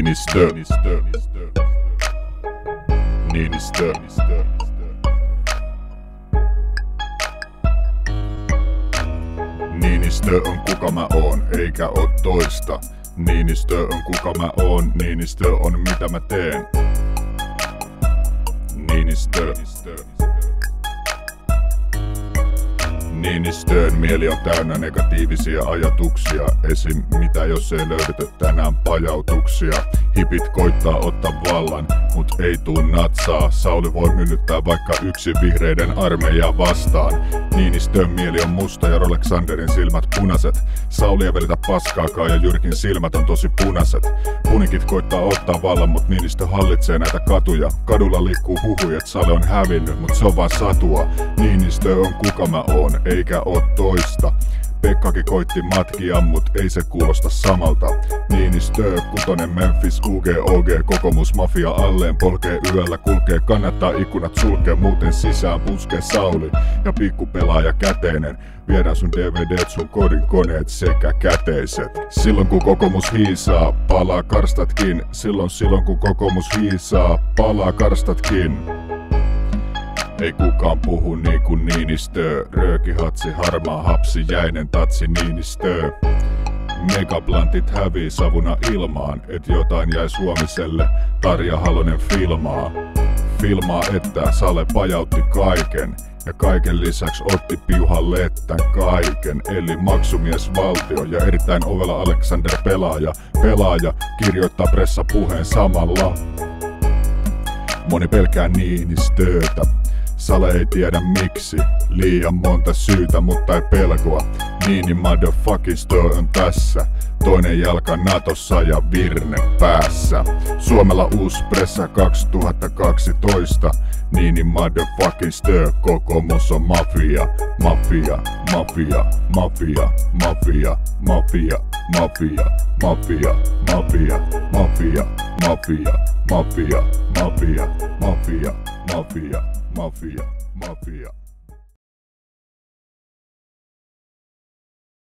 Niinistö. Niinistö. Niinistö on kuka mä oon, eikä oo toista. Niinistö on kuka mä oon, Niinistö on mitä mä teen. Niinistö. Niinistön mieli on täynnä negatiivisia ajatuksia. Esim. Mitä jos ei löydetä tänään pajautuksia. Hipit koittaa ottaa vallan, mut ei tuu natsaa. Sauli voi myllyttää vaikka yksin vihreiden armeijaa vastaan. Niinistön mieli on musta ja Rolexanderin silmät punaiset. Sauli ei välitä paskaakaan ja Jyrkin silmät on tosi punaiset. Punikit koittaa ottaa vallan, mut Niinistö hallitsee näitä katuja. Kadulla liikkuu huhuja, et Sale on hävinnyt, mut se on vaan satua. Niinistö on kuka mä oon, eikä oo toista. Pekkakin koitti matkia, mut ei se kuulosta samalta. Niinistö, kutonen Memphis, OG, kokoomus, mafia alleen polkee yöllä, kulkee, kannattaa ikkunat sulkee, muuten sisään puskee Sauli ja pikku pelaaja Käteinen. Viedään sun DVDt, sun kodin koneet sekä käteiset. Silloin kun kokoomus hiisaa, palaa karstatkin. Silloin kun kokoomus hiisaa, palaa karstatkin. Ei kukaan puhu niinku Niinistö. Röökihatsi, harmaa hapsi, jäinen tatsi Niinistö. Megablantit hävii savuna ilmaan, et jotain jäi Suomiselle. Tarja Halonen filmaa. Filmaa, että Sale pajautti kaiken. Ja kaiken lisäksi otti piuhan lettän kaiken. Eli maksumies valtio ja erittäin ovela Alexander pelaaja kirjoittaa pressapuheen samalla. Moni pelkää Niinistötä. Sale ei tiedä miksi, liian monta syytä, mutta ei pelkoa. Niini motherfuckingstö on tässä. Toinen jalka Natossa ja virne päässä. Suomella uusi pressa 2012. Niini motherfuckingstö, kokoomus on mafia. Mafia, mafia, mafia, mafia, mafia, mafia, mafia, mafia, mafia, mafia, mafia, mafia, mafia, mafia, mafia, mafia.